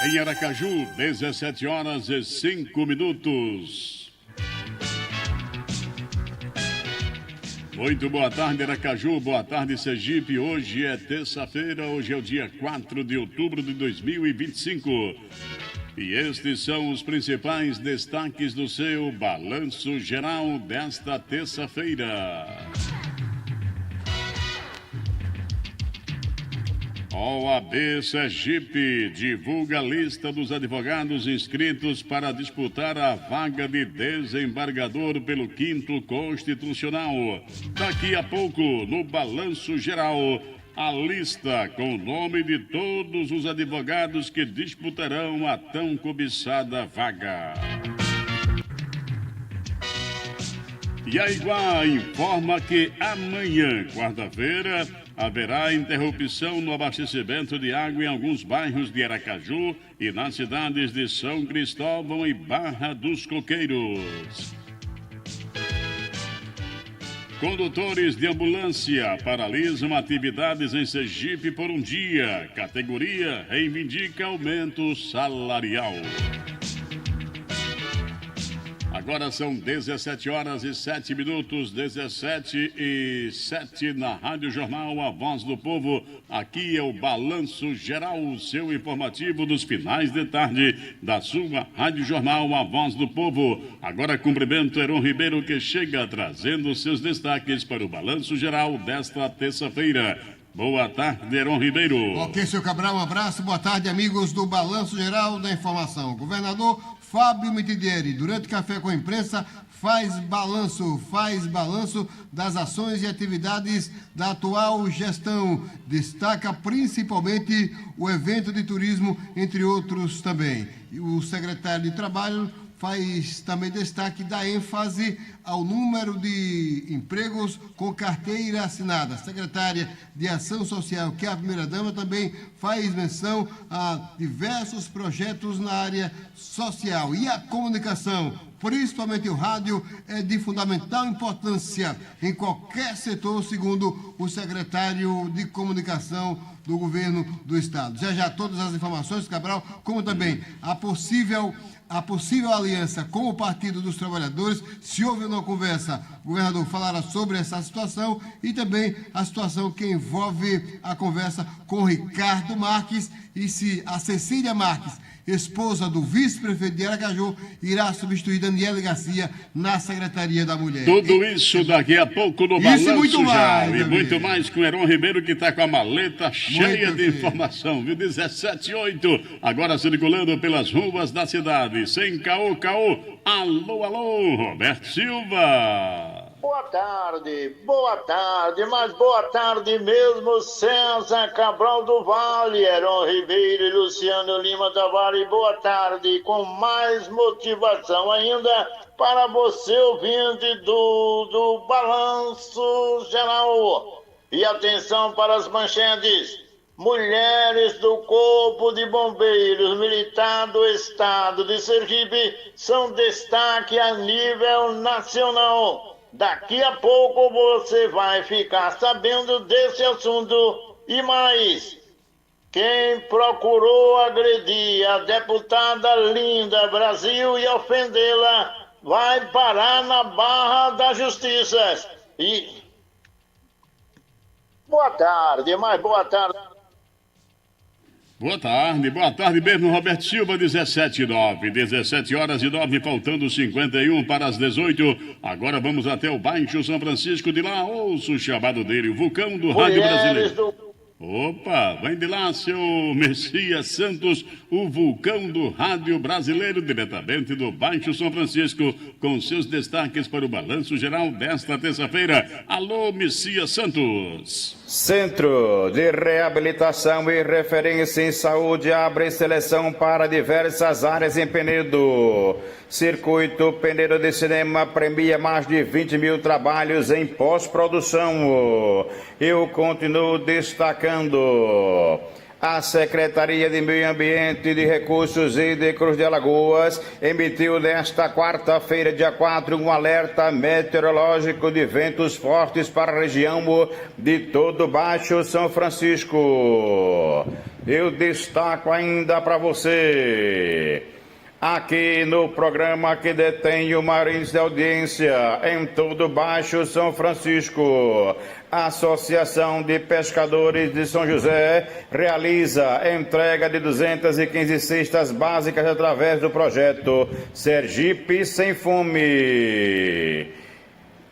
Em Aracaju, 17 horas e 5 minutos. Muito boa tarde, Aracaju. Boa tarde, Sergipe. Hoje é terça-feira, hoje é o dia 4 de outubro de 2025. E estes são os principais destaques do seu balanço geral desta terça-feira. OAB Sergipe divulga a lista dos advogados inscritos para disputar a vaga de desembargador pelo 5º Constitucional. Daqui a pouco, no Balanço Geral, a lista com o nome de todos os advogados que disputarão a tão cobiçada vaga. E a Iguá informa que amanhã, quarta-feira, haverá interrupção no abastecimento de água em alguns bairros de Aracaju e nas cidades de São Cristóvão e Barra dos Coqueiros. Condutores de ambulância paralisam atividades em Sergipe por um dia. Categoria reivindica aumento salarial. Agora são 17 horas e 7 minutos, 17 e 7 na Rádio Jornal, a Voz do Povo. Aqui é o Balanço Geral, o seu informativo dos finais de tarde da sua Rádio Jornal, a Voz do Povo. Agora cumprimento Heron Ribeiro, que chega trazendo seus destaques para o Balanço Geral desta terça-feira. Boa tarde, Heron Ribeiro. Ok, seu Cabral, um abraço. Boa tarde, amigos do Balanço Geral da Informação. Governador Fábio Mitidieri, durante café com a imprensa, faz balanço das ações e atividades da atual gestão. Destaca principalmente o evento de turismo, entre outros também. E o secretário de Trabalho faz também destaque da ênfase ao número de empregos com carteira assinada. A secretária de Ação Social, que é a primeira-dama, também faz menção a diversos projetos na área social. E a comunicação, principalmente o rádio, é de fundamental importância em qualquer setor, segundo o secretário de Comunicação do Governo do Estado. Já todas as informações, Cabral, como também a possível aliança com o Partido dos Trabalhadores. Se houve uma conversa, o governador falará sobre essa situação e também a situação que envolve a conversa com Ricardo Marques e se a Cecília Marques, esposa do vice-prefeito de Aracaju, irá substituir Daniela Garcia na Secretaria da Mulher. Tudo isso daqui a pouco no Balanço Geral. E muito mais com o Heron Ribeiro, que está com a maleta cheia de informação. Viu? 17:08. Agora circulando pelas ruas da cidade. Sem caô. Alô, Roberto Silva. Boa tarde, mas boa tarde mesmo, César Cabral do Vale, Heron Ribeiro e Luciano Lima Tavares. Boa tarde, com mais motivação ainda para você, ouvinte do Balanço Geral. E atenção para as manchetes. Mulheres do Corpo de Bombeiros Militar do Estado de Sergipe são destaque a nível nacional. Daqui a pouco você vai ficar sabendo desse assunto e mais. Quem procurou agredir a deputada Linda Brasil e ofendê-la vai parar na barra da justiça. E boa tarde. Boa tarde mesmo, Roberto Silva, 17:09. 17 horas e 9, faltando 51 para as 18. Agora vamos até o Baixo São Francisco. De lá, ouço o chamado dele, o vulcão do rádio brasileiro. Opa, vem de lá, seu Messias Santos, o vulcão do rádio brasileiro, diretamente do Baixo São Francisco, com seus destaques para o Balanço Geral desta terça-feira. Alô, Messias Santos. Centro de Reabilitação e Referência em Saúde abre seleção para diversas áreas em Penedo. Circuito Penedo de Cinema premia mais de 20 mil trabalhos em pós-produção. Eu continuo destacando A Secretaria de Meio Ambiente, de Recursos Hídricos de Alagoas emitiu nesta quarta-feira, dia 4, um alerta meteorológico de ventos fortes para a região de todo o Baixo São Francisco. Eu destaco ainda para você, aqui no programa que detém o maior índice de audiência em todo o Baixo São Francisco, a Associação de Pescadores de São José realiza a entrega de 215 cestas básicas através do projeto Sergipe Sem Fome.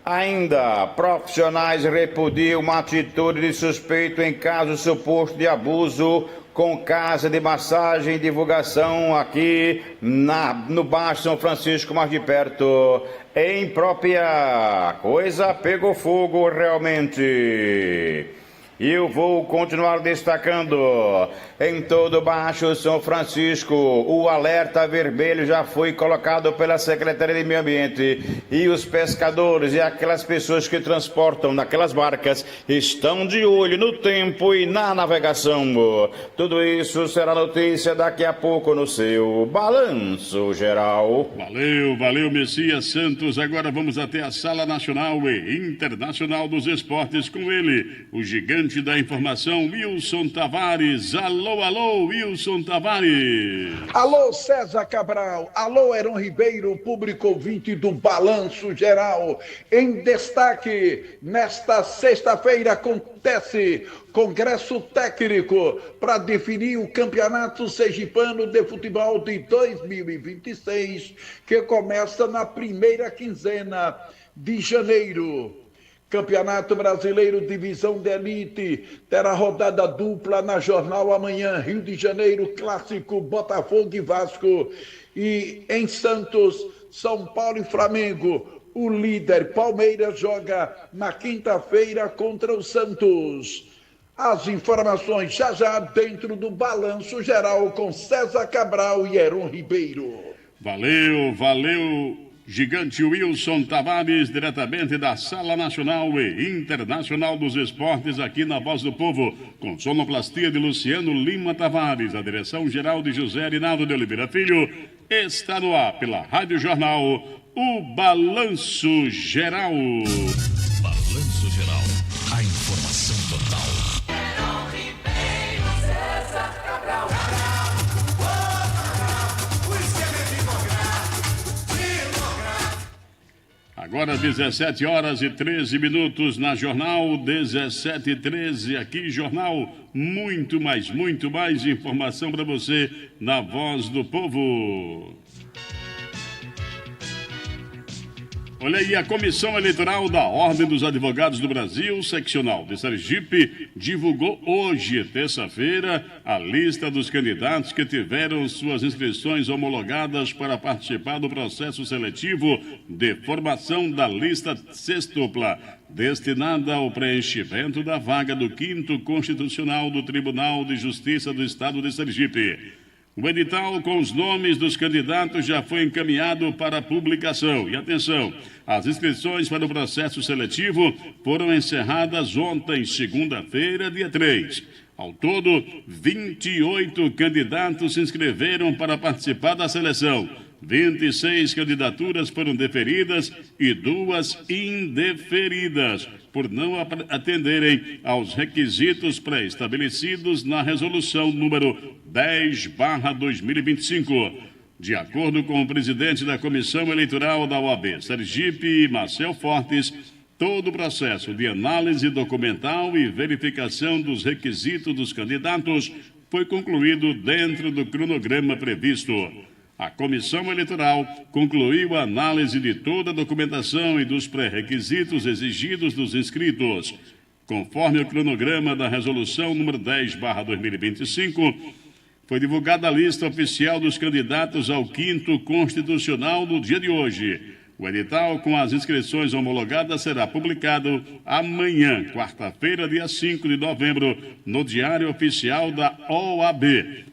Ainda, profissionais repudiam uma atitude de suspeito em caso suposto de abuso com casa de massagem e divulgação aqui no Baixo São Francisco, mais de perto, em própria. Coisa pegou fogo realmente. E eu vou continuar destacando, em todo o Baixo São Francisco, o alerta vermelho já foi colocado pela Secretaria de Meio Ambiente e os pescadores e aquelas pessoas que transportam naquelas barcas estão de olho no tempo e na navegação. Tudo isso será notícia daqui a pouco no seu Balanço Geral. Valeu, Messias Santos. Agora vamos até a Sala Nacional e Internacional dos Esportes com ele, o gigante da informação, Wilson Tavares. Alô, Wilson Tavares. Alô, César Cabral. Alô, Heron Ribeiro, público ouvinte do Balanço Geral. Em destaque, nesta sexta-feira acontece Congresso Técnico para definir o Campeonato Sergipano de Futebol de 2026, que começa na primeira quinzena de janeiro. Campeonato Brasileiro Divisão de Elite terá rodada dupla na Jornal amanhã. Rio de Janeiro, clássico Botafogo e Vasco. E em Santos, São Paulo e Flamengo. O líder Palmeiras joga na quinta-feira contra o Santos. As informações já dentro do Balanço Geral com César Cabral e Heron Ribeiro. Valeu. Gigante Wilson Tavares, diretamente da Sala Nacional e Internacional dos Esportes, aqui na Voz do Povo, com sonoplastia de Luciano Lima Tavares, a direção geral de José Rinaldo de Oliveira Filho. Está no ar pela Rádio Jornal, o Balanço Geral. Balanço Geral, a informação total. Agora 17 horas e 13 minutos na Jornal, 17h13 aqui, Jornal, muito mais informação para você na Voz do Povo. Olha aí, a Comissão Eleitoral da Ordem dos Advogados do Brasil, seccional de Sergipe, divulgou hoje, terça-feira, a lista dos candidatos que tiveram suas inscrições homologadas para participar do processo seletivo de formação da lista sextupla, destinada ao preenchimento da vaga do 5º Constitucional do Tribunal de Justiça do Estado de Sergipe. O edital com os nomes dos candidatos já foi encaminhado para publicação. E atenção, as inscrições para o processo seletivo foram encerradas ontem, segunda-feira, dia 3. Ao todo, 28 candidatos se inscreveram para participar da seleção. 26 candidaturas foram deferidas e 2 indeferidas, por não atenderem aos requisitos pré-estabelecidos na resolução número 10/2025. De acordo com o presidente da Comissão Eleitoral da OAB Sergipe, Marcel Fortes, todo o processo de análise documental e verificação dos requisitos dos candidatos foi concluído dentro do cronograma previsto. A Comissão Eleitoral concluiu a análise de toda a documentação e dos pré-requisitos exigidos dos inscritos. Conforme o cronograma da resolução número 10/2025, foi divulgada a lista oficial dos candidatos ao 5º Constitucional no dia de hoje. O edital com as inscrições homologadas será publicado amanhã, quarta-feira, dia 5 de novembro, no Diário Oficial da OAB.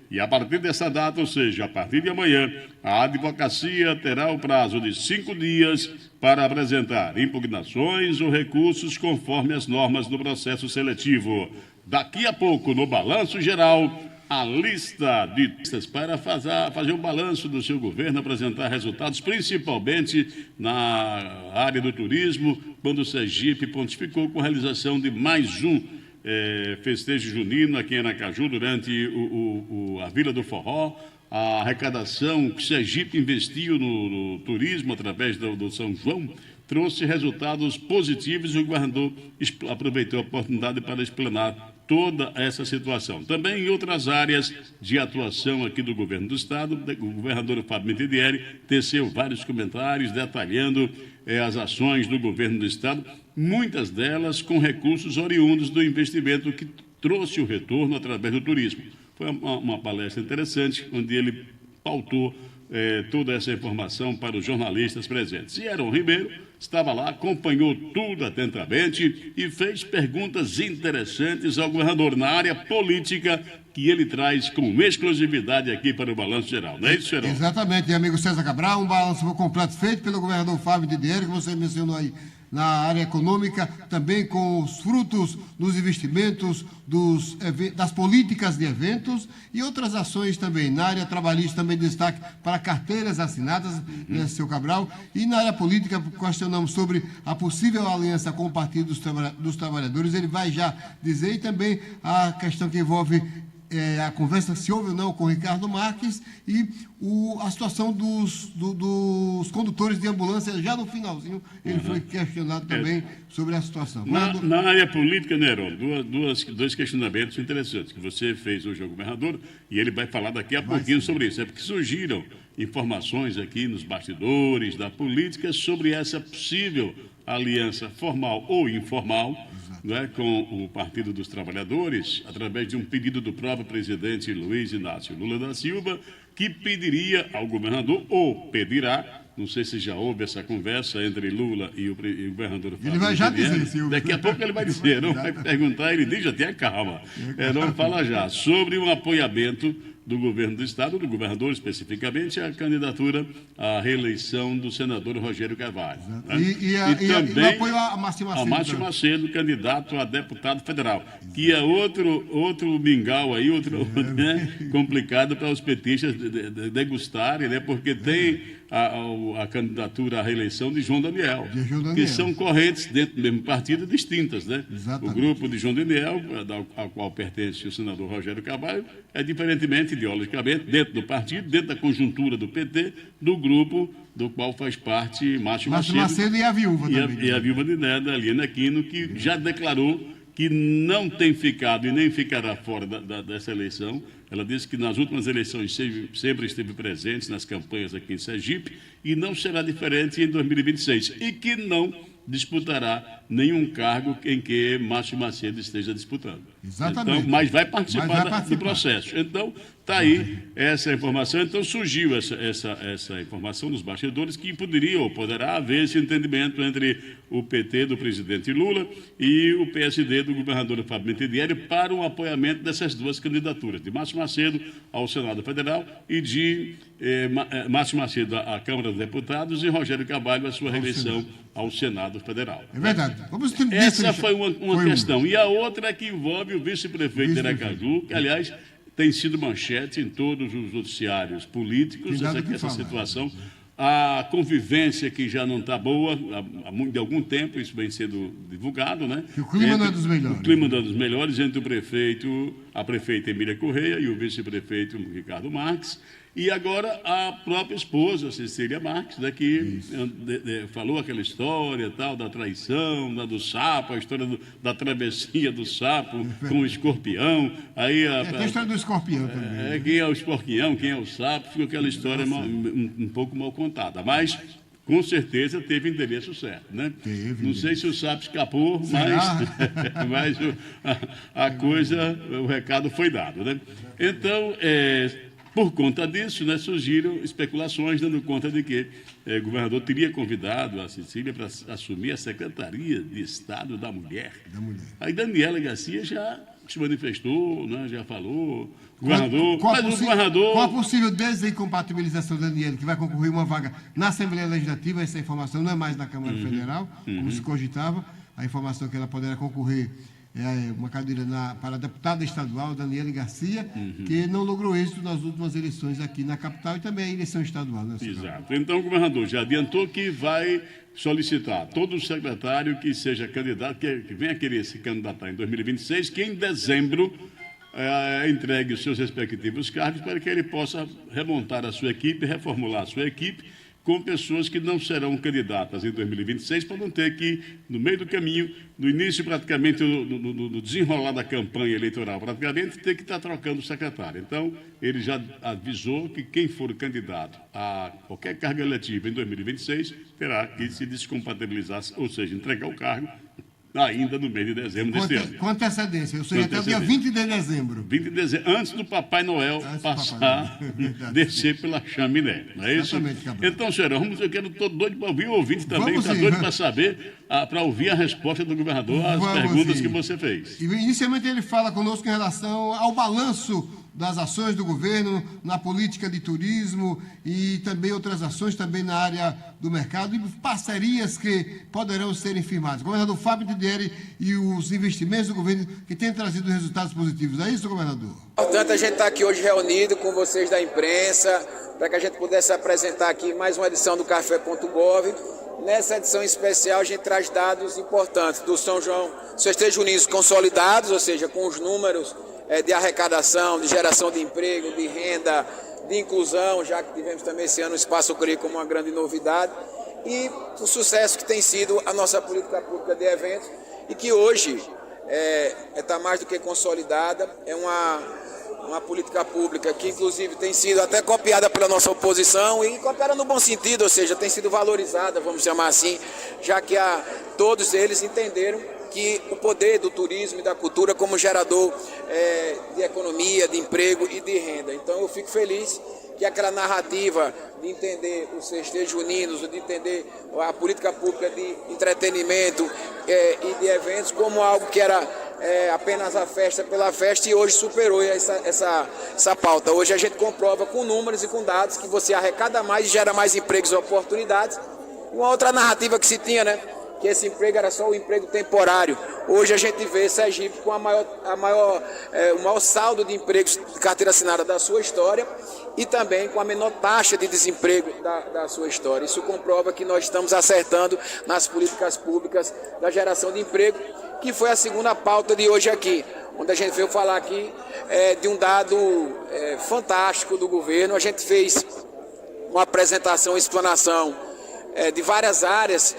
E a partir dessa data, ou seja, a partir de amanhã, a advocacia terá o prazo de 5 dias para apresentar impugnações ou recursos conforme as normas do processo seletivo. Daqui a pouco, no Balanço Geral, a lista de listas para fazer um balanço do seu governo, apresentar resultados, principalmente na área do turismo, quando o Sergipe pontificou com a realização de mais um festejo junino aqui em Aracaju, durante a Vila do Forró. A arrecadação que o Sergipe investiu no turismo através do São João trouxe resultados positivos e o governador aproveitou a oportunidade para explanar toda essa situação. Também em outras áreas de atuação aqui do governo do estado, o governador Fábio Mitidieri teceu vários comentários detalhando as ações do governo do estado, muitas delas com recursos oriundos do investimento que trouxe o retorno através do turismo. Foi uma palestra interessante, onde ele pautou toda essa informação para os jornalistas presentes. E Heron Ribeiro estava lá, acompanhou tudo atentamente e fez perguntas interessantes ao governador na área política, que ele traz com exclusividade aqui para o Balanço Geral. Não é isso, Heron? Exatamente, amigo César Cabral, um balanço completo feito pelo governador Fábio Mitidieri, que você mencionou aí na área econômica, também com os frutos dos investimentos, das políticas de eventos e outras ações também. Na área trabalhista, também destaque para carteiras assinadas, seu Cabral. E na área política, questionamos sobre a possível aliança com o Partido dos Trabalhadores. Ele vai já dizer, e também a questão que envolve a conversa, se houve ou não, com o Ricardo Marques, e a situação dos condutores de ambulância, já no finalzinho, ele foi questionado também sobre a situação. Na área política, Neron, dois questionamentos interessantes que você fez hoje ao governador, e ele vai falar daqui a pouquinho sobre isso. É porque surgiram informações aqui nos bastidores da política sobre essa possível aliança formal ou informal, né, com o Partido dos Trabalhadores, através de um pedido do próprio presidente Luiz Inácio Lula da Silva, que pediria ao governador, ou pedirá, não sei se já houve essa conversa entre Lula e o governador. Ele vai já dizer, Silvio. Daqui a pouco ele vai dizer, não vai perguntar, ele diz, já tenha calma. Não fala já, sobre um apoiamento do governo do estado, do governador especificamente, a candidatura à reeleição do senador Rogério Carvalho. Né? E também o apoio a Márcio Macedo. A Márcio Macedo, candidato a deputado federal, que é outro mingau aí, né, complicado para os petistas degustarem, né, porque tem a candidatura à reeleição de João Daniel, que são correntes dentro do mesmo partido distintas, né? Exatamente. O grupo de João Daniel, ao qual pertence o senador Rogério Carvalho, é diferentemente, ideologicamente, dentro do partido, dentro da conjuntura do PT, do grupo do qual faz parte Márcio Macedo e a viúva também. E a viúva de Neda, Aliana Aquino, que já declarou que não tem ficado e nem ficará fora dessa eleição. Ela disse que nas últimas eleições sempre esteve presente nas campanhas aqui em Sergipe e não será diferente em 2026. E que não disputará nenhum cargo em que Márcio Macedo esteja disputando. Exatamente. Então, mas vai participar do processo. Então, está aí essa informação. Então, surgiu essa informação nos bastidores que poderia ou poderá haver esse entendimento entre o PT do presidente Lula e o PSD do governador Fábio Mitidieri para o apoiamento dessas duas candidaturas, de Márcio Macedo ao Senado Federal e de Márcio Macedo à Câmara dos Deputados e Rogério Carvalho à sua reeleição ao Senado Federal. É verdade. Essa foi uma questão. E a outra é que envolve o vice-prefeito de Aracaju, que, aliás, tem sido manchete em todos os noticiários políticos, essa situação. A convivência que já não está boa de algum tempo, isso vem sendo divulgado, né? Que o clima não é dos melhores. O clima não é dos melhores entre a prefeita Emília Correia e o vice-prefeito Ricardo Marques. E agora a própria esposa, Cecília Marques, né, que falou aquela história tal, da traição, do sapo, a história da travessia do sapo com o escorpião. Aí tem a história do escorpião também. Quem é o escorpião, quem é o sapo, ficou aquela história um pouco mal contada. Mas, com certeza, teve endereço certo, né? Não sei se o sapo escapou, mas a coisa, o recado foi dado, né? Então, Por conta disso, né, surgiram especulações dando conta de que o governador teria convidado a Cecília para assumir a Secretaria de Estado da Mulher. Aí Daniela Garcia já se manifestou, né, já falou, governador, qual a possível desincompatibilização da Daniela, que vai concorrer uma vaga na Assembleia Legislativa? Essa informação não é mais na Câmara Federal, como se cogitava. A informação que ela poderá concorrer uma cadeira para deputada estadual, Daniela Garcia, que não logrou êxito nas últimas eleições aqui na capital e também a eleição estadual. Né, exato. Então, o governador já adiantou que vai solicitar todo secretário que seja candidato, que venha querer se candidatar em 2026, que em dezembro entregue os seus respectivos cargos para que ele possa remontar a sua equipe, reformular a sua equipe, com pessoas que não serão candidatas em 2026, para não ter que, no meio do caminho, no início praticamente, no desenrolar da campanha eleitoral, praticamente, ter que estar trocando o secretário. Então, ele já avisou que quem for candidato a qualquer cargo eletivo em 2026 terá que se descompatibilizar, ou seja, entregar o cargo ainda no mês de dezembro deste ano. Com antecedência, ou seja, até o dia 20 de dezembro. 20 de dezembro, antes do Papai Noel passar, descer pela chaminé. Não é isso? Então, senhor, estou doido para ouvir o ouvinte também, está doido para saber, para ouvir a resposta do governador às perguntas que você fez. Inicialmente ele fala conosco em relação ao balanço das ações do governo na política de turismo e também outras ações também na área do mercado e parcerias que poderão serem firmadas. Governador Fábio Mitidieri e os investimentos do governo que têm trazido resultados positivos. É isso, governador? Portanto, a gente está aqui hoje reunido com vocês da imprensa para que a gente pudesse apresentar aqui mais uma edição do Café.gov. Nessa edição especial, a gente traz dados importantes do São João, festejos juninos consolidados, ou seja, com os números de arrecadação, de geração de emprego, de renda, de inclusão, já que tivemos também esse ano o Espaço Cri como uma grande novidade, e o sucesso que tem sido a nossa política pública de eventos, e que hoje está mais do que consolidada, é uma política pública que inclusive tem sido até copiada pela nossa oposição, e copiada no bom sentido, ou seja, tem sido valorizada, vamos chamar assim, já que todos eles entenderam que o poder do turismo e da cultura como gerador de economia, de emprego e de renda. Então eu fico feliz que aquela narrativa de entender os festejos juninos, de entender a política pública de entretenimento e de eventos como algo que era apenas a festa pela festa, e hoje superou essa pauta. Hoje a gente comprova com números e com dados que você arrecada mais e gera mais empregos e oportunidades. Uma outra narrativa que se tinha, né? Que esse emprego era só o emprego temporário. Hoje a gente vê Sergipe com o maior saldo de empregos de carteira assinada da sua história e também com a menor taxa de desemprego da sua história. Isso comprova que nós estamos acertando nas políticas públicas da geração de emprego, que foi a segunda pauta de hoje aqui, onde a gente veio falar aqui de um dado fantástico do governo. A gente fez uma apresentação, uma explanação de várias áreas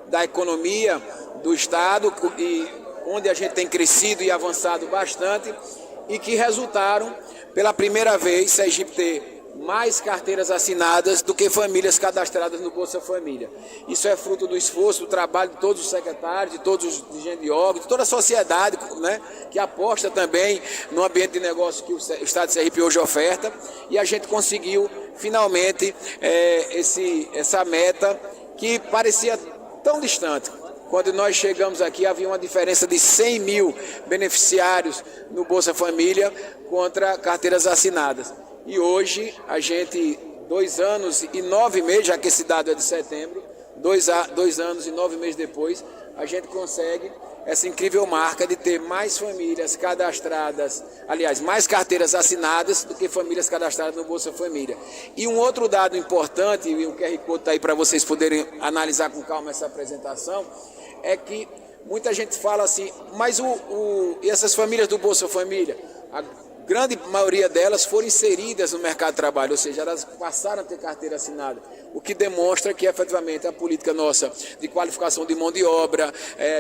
da economia do Estado, e onde a gente tem crescido e avançado bastante, e que resultaram, pela primeira vez, Sergipe ter mais carteiras assinadas do que famílias cadastradas no Bolsa Família. Isso é fruto do esforço, do trabalho de todos os secretários, de todos os dirigentes de órgãos, de toda a sociedade, né, que aposta também no ambiente de negócio que o Estado de Sergipe hoje oferta, e a gente conseguiu finalmente essa meta que parecia tão distante. Quando nós chegamos aqui, havia uma diferença de 100 mil beneficiários no Bolsa Família contra carteiras assinadas. E hoje, a gente, 2 anos e 9 meses, já que esse dado é de setembro, 2 anos e 9 meses depois, a gente consegue essa incrível marca de ter mais famílias cadastradas, aliás, mais carteiras assinadas do que famílias cadastradas no Bolsa Família. E um outro dado importante, e o QR Code está aí para vocês poderem analisar com calma essa apresentação, é que muita gente fala assim, mas e essas famílias do Bolsa Família, a grande maioria delas foram inseridas no mercado de trabalho, ou seja, elas passaram a ter carteira assinada, o que demonstra que efetivamente a política nossa de qualificação de mão de obra,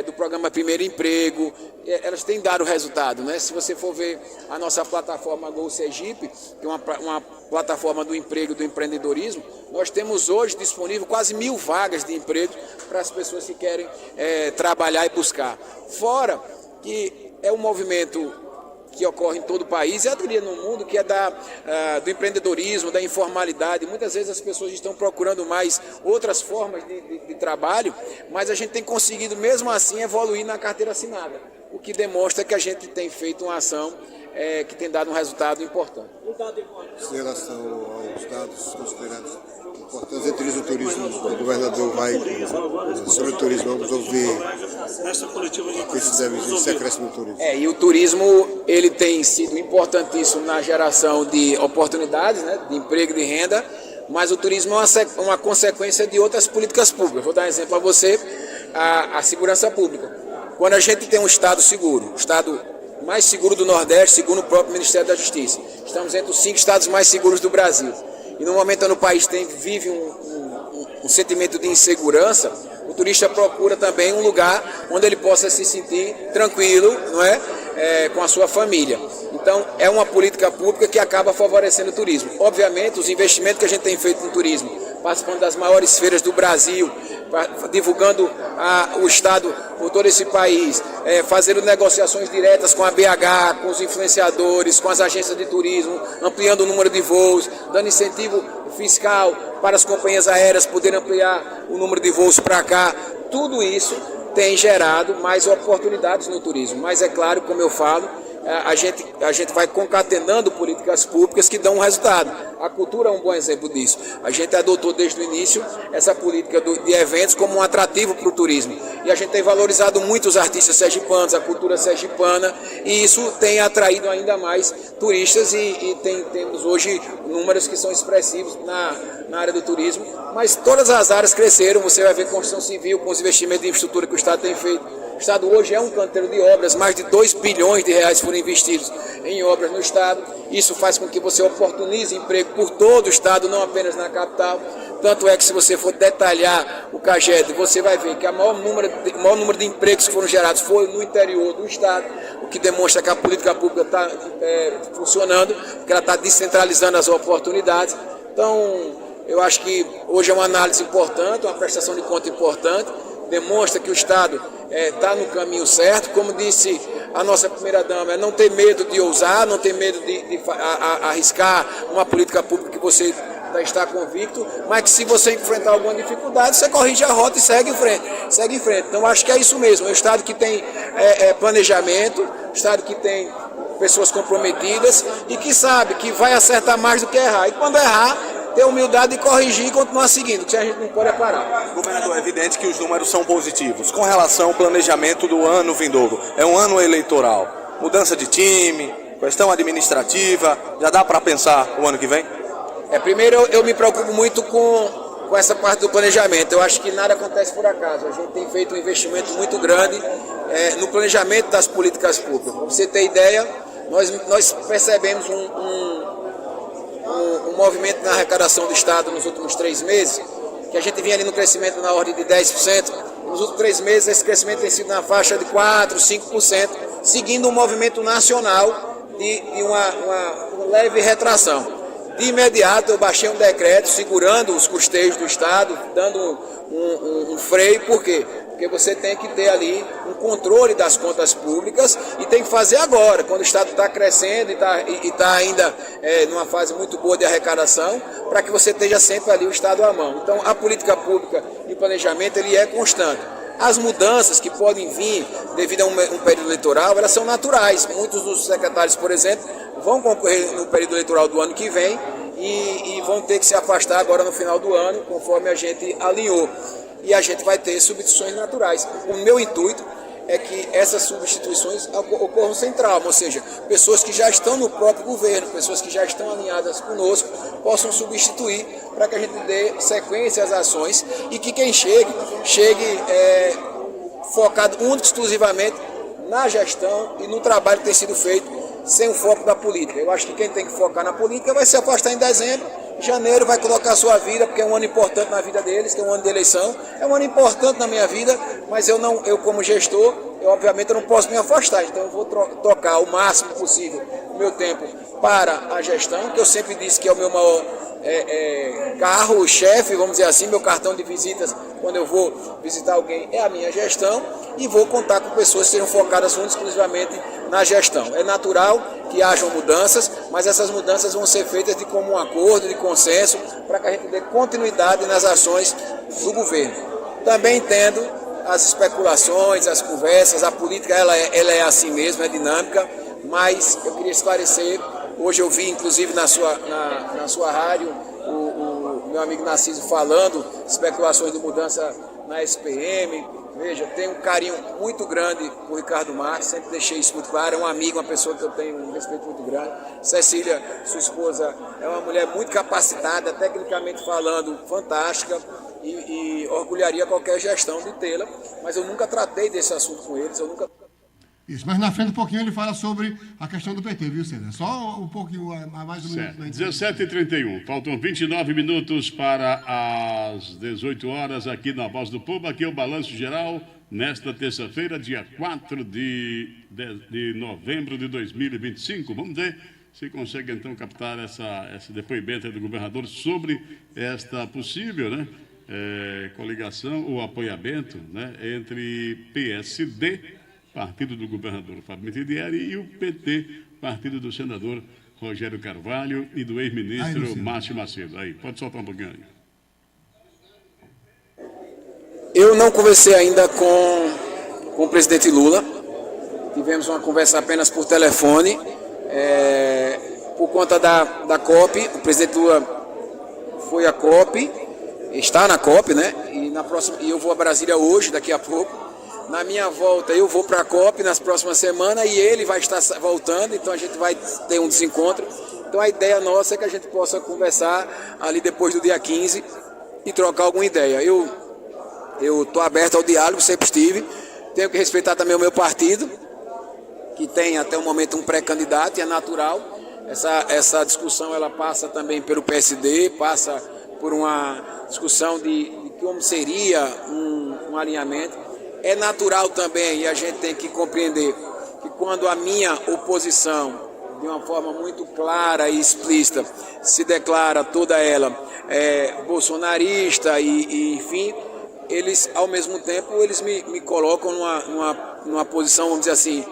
do programa Primeiro Emprego, elas têm dado resultado, né? Se você for ver a nossa plataforma Go Sergipe, que é uma plataforma do emprego, do empreendedorismo, nós temos hoje disponível quase 1.000 vagas de emprego para as pessoas que querem trabalhar e buscar. Fora que é um movimento que ocorre em todo o país, e a teoria no mundo que é do empreendedorismo, da informalidade. Muitas vezes as pessoas estão procurando mais outras formas de trabalho, mas a gente tem conseguido mesmo assim evoluir na carteira assinada, o que demonstra que a gente tem feito uma ação que tem dado um resultado importante. Em relação aos dados considerados importantes, entre eles o turismo, o governador vai, sobre o turismo, vamos ouvir o que se acresce no turismo. E o turismo ele tem sido importantíssimo na geração de oportunidades, né, de emprego e de renda, mas o turismo é uma consequência de outras políticas públicas. Vou dar um exemplo a você, a segurança pública. Quando a gente tem um Estado seguro, o Estado mais seguro do Nordeste, segundo o próprio Ministério da Justiça. Estamos entre os 5 estados mais seguros do Brasil. E no momento onde o país vive um sentimento de insegurança, o turista procura também um lugar onde ele possa se sentir tranquilo, não é? Com a sua família. Então, é uma política pública que acaba favorecendo o turismo. Obviamente, os investimentos que a gente tem feito no turismo, participando das maiores feiras do Brasil, divulgando o Estado por todo esse país, fazendo negociações diretas com a BH, com os influenciadores, com as agências de turismo, ampliando o número de voos, dando incentivo fiscal para as companhias aéreas poderem ampliar o número de voos para cá. Tudo isso tem gerado mais oportunidades no turismo. Mas é claro, como eu falo, a gente vai concatenando políticas públicas que dão um resultado. A cultura é um bom exemplo disso. A gente adotou desde o início essa política de eventos como um atrativo para o turismo. E a gente tem valorizado muito os artistas sergipanos, a cultura sergipana, e isso tem atraído ainda mais turistas e temos hoje números que são expressivos na área do turismo. Mas todas as áreas cresceram, você vai ver construção civil com os investimentos de infraestrutura que o Estado tem feito. O Estado hoje é um canteiro de obras, mais de 2 bilhões de reais foram investidos em obras no Estado. Isso faz com que você oportunize emprego por todo o Estado, não apenas na capital. Tanto é que se você for detalhar o CAGED, você vai ver que o maior número de empregos que foram gerados foi no interior do Estado, o que demonstra que a política pública está funcionando, que ela está descentralizando as oportunidades. Então, eu acho que hoje é uma análise importante, uma prestação de conta importante, demonstra que o Estado está no caminho certo. Como disse a nossa primeira-dama, não ter medo de ousar, não ter medo de arriscar uma política pública que você está convicto, mas que se você enfrentar alguma dificuldade, você corrige a rota e segue em frente. Então, acho que é isso mesmo, é um Estado que tem planejamento, um Estado que tem pessoas comprometidas e que sabe que vai acertar mais do que errar. E quando errar, ter humildade de corrigir e continuar seguindo, que a gente não pode parar. Governador, é evidente que os números são positivos. Com relação ao planejamento do ano vindouro, é um ano eleitoral. Mudança de time, questão administrativa, já dá para pensar o ano que vem? Primeiro, eu me preocupo muito com essa parte do planejamento. Eu acho que nada acontece por acaso. A gente tem feito um investimento muito grande no planejamento das políticas públicas. Para você ter ideia, nós percebemos um movimento na arrecadação do Estado nos últimos 3 meses, que a gente vinha ali no crescimento na ordem de 10%. Nos últimos 3 meses, esse crescimento tem sido na faixa de 4%, 5%, seguindo um movimento nacional de uma leve retração. De imediato, eu baixei um decreto segurando os custeios do Estado, dando um freio. Por quê? Porque você tem que ter ali um controle das contas públicas e tem que fazer agora, quando o Estado está crescendo e está ainda numa fase muito boa de arrecadação, para que você esteja sempre ali o Estado à mão. Então, a política pública e planejamento ele é constante. As mudanças que podem vir devido a um período eleitoral, elas são naturais. Muitos dos secretários, por exemplo, vão concorrer no período eleitoral do ano que vem e vão ter que se afastar agora no final do ano, conforme a gente alinhou. E a gente vai ter substituições naturais. O meu intuito é que essas substituições ocorram sem trauma, ou seja, pessoas que já estão no próprio governo, pessoas que já estão alinhadas conosco, possam substituir para que a gente dê sequência às ações e que quem chegue focado único e exclusivamente na gestão e no trabalho que tem sido feito sem o foco da política. Eu acho que quem tem que focar na política vai se afastar em dezembro. Janeiro vai colocar a sua vida, porque é um ano importante na vida deles, que é um ano de eleição. É um ano importante na minha vida, mas eu como gestor, obviamente não posso me afastar. Então eu vou tocar o máximo possível o meu tempo para a gestão, que eu sempre disse que é o meu maior carro-chefe, vamos dizer assim, meu cartão de visitas, quando eu vou visitar alguém, é a minha gestão, e vou contar com pessoas que sejam focadas exclusivamente na gestão. É natural que hajam mudanças, mas essas mudanças vão ser feitas de comum acordo, de consenso, para que a gente dê continuidade nas ações do governo. Também entendo as especulações, as conversas, a política ela é assim mesmo, é dinâmica, mas eu queria esclarecer, hoje eu vi inclusive na sua rádio o meu amigo Narciso falando especulações de mudança na SPM. Veja, tenho um carinho muito grande por Ricardo Marques, sempre deixei isso muito claro, é um amigo, uma pessoa que eu tenho um respeito muito grande. Cecília, sua esposa, é uma mulher muito capacitada, tecnicamente falando, fantástica, e orgulharia qualquer gestão de tê-la, mas eu nunca tratei desse assunto com eles, Isso, mas na frente um pouquinho ele fala sobre a questão do PT, viu, César? Só um pouquinho, a mais um minuto. 17h31, faltam 29 minutos para as 18 horas aqui na Voz do Povo, aqui é o Balanço Geral, nesta terça-feira, dia 4 de novembro de 2025. Vamos ver se consegue então captar esse depoimento do governador sobre esta possível, né, coligação ou apoiamento, né, entre PSD, partido do governador Fábio Mitidieri, e o PT, partido do senador Rogério Carvalho e do ex-ministro Márcio Macedo. Aí, pode soltar um pouquinho aí. Eu não conversei ainda com o presidente Lula, tivemos uma conversa apenas por telefone, por conta da COP. O presidente Lula foi à COP, está na COP, né? E eu vou a Brasília hoje, daqui a pouco. Na minha volta, eu vou para a COP nas próximas semanas e ele vai estar voltando, então a gente vai ter um desencontro. Então a ideia nossa é que a gente possa conversar ali depois do dia 15 e trocar alguma ideia. Eu estou aberto ao diálogo, sempre estive. Tenho que respeitar também o meu partido, que tem até o momento um pré-candidato, e é natural. Essa discussão ela passa também pelo PSD, passa por uma discussão de como seria um alinhamento. É natural também, e a gente tem que compreender, que quando a minha oposição, de uma forma muito clara e explícita, se declara toda ela bolsonarista e enfim, eles, ao mesmo tempo, eles me colocam numa posição, vamos dizer assim,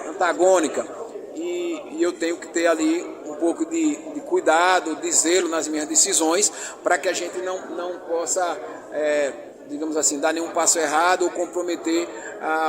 antagônica. E eu tenho que ter ali um pouco de cuidado, de zelo nas minhas decisões, para que a gente não possa... digamos assim, dar nenhum passo errado ou comprometer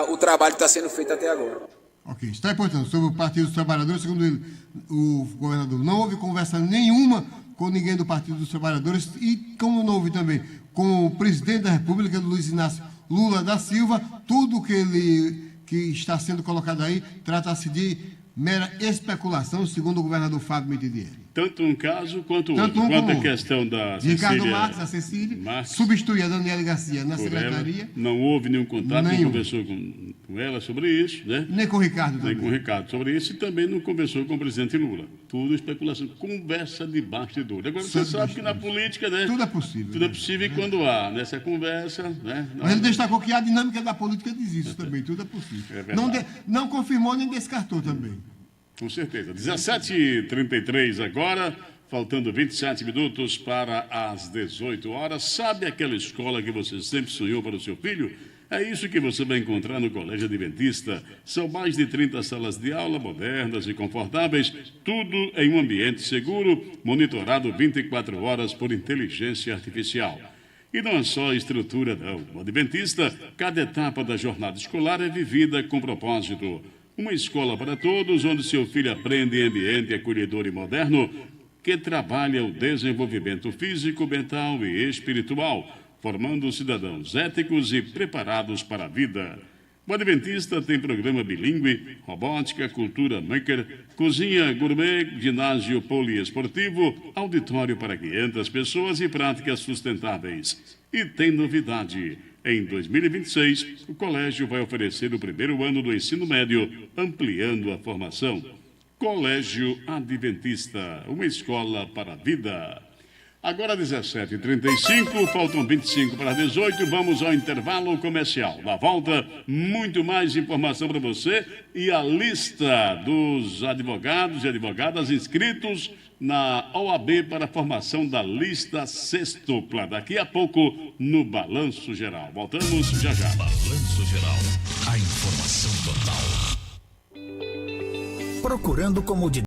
o trabalho que está sendo feito até agora. Ok, está aí, portanto, sobre o Partido dos Trabalhadores, segundo ele, o governador, não houve conversa nenhuma com ninguém do Partido dos Trabalhadores e, como não houve também com o presidente da República, Luiz Inácio Lula da Silva, tudo que está sendo colocado aí trata-se de mera especulação, segundo o governador Fábio Mitidieri. Tanto um caso quanto o outro. Quanto a questão da Ricardo Marques, a Cecília, substitui a Daniela Garcia na secretaria. Ela, não houve nenhum contato, não conversou com ela sobre isso, né? Nem com o Ricardo também. Nem com o Ricardo sobre isso, e também não conversou com o presidente Lula. Tudo especulação, conversa de bastidor. Agora você sabe que na política, né? Tudo é possível. Tudo é possível, e quando há nessa conversa, né? Mas ele destacou que a dinâmica da política diz isso também, tudo é possível. Não confirmou nem descartou também. Com certeza. 17h33 agora, faltando 27 minutos para as 18 horas. Sabe aquela escola que você sempre sonhou para o seu filho? É isso que você vai encontrar no Colégio Adventista. São mais de 30 salas de aula modernas e confortáveis, tudo em um ambiente seguro, monitorado 24 horas por inteligência artificial. E não é só estrutura, não. No Adventista, cada etapa da jornada escolar é vivida com propósito. Uma escola para todos, onde seu filho aprende em ambiente acolhedor e moderno, que trabalha o desenvolvimento físico, mental e espiritual, formando cidadãos éticos e preparados para a vida. O Adventista tem programa bilíngue, robótica, cultura maker, cozinha gourmet, ginásio poliesportivo, auditório para 500 pessoas e práticas sustentáveis. E tem novidade. Em 2026, o colégio vai oferecer o primeiro ano do ensino médio, ampliando a formação. Colégio Adventista, uma escola para a vida. Agora 17h35, faltam 25 para 18, vamos ao intervalo comercial. Na volta, muito mais informação para você e a lista dos advogados e advogadas inscritos na OAB para a formação da lista sextupla. Daqui a pouco, no Balanço Geral. Voltamos já já. Balanço Geral, a informação total. Procurando comodidade.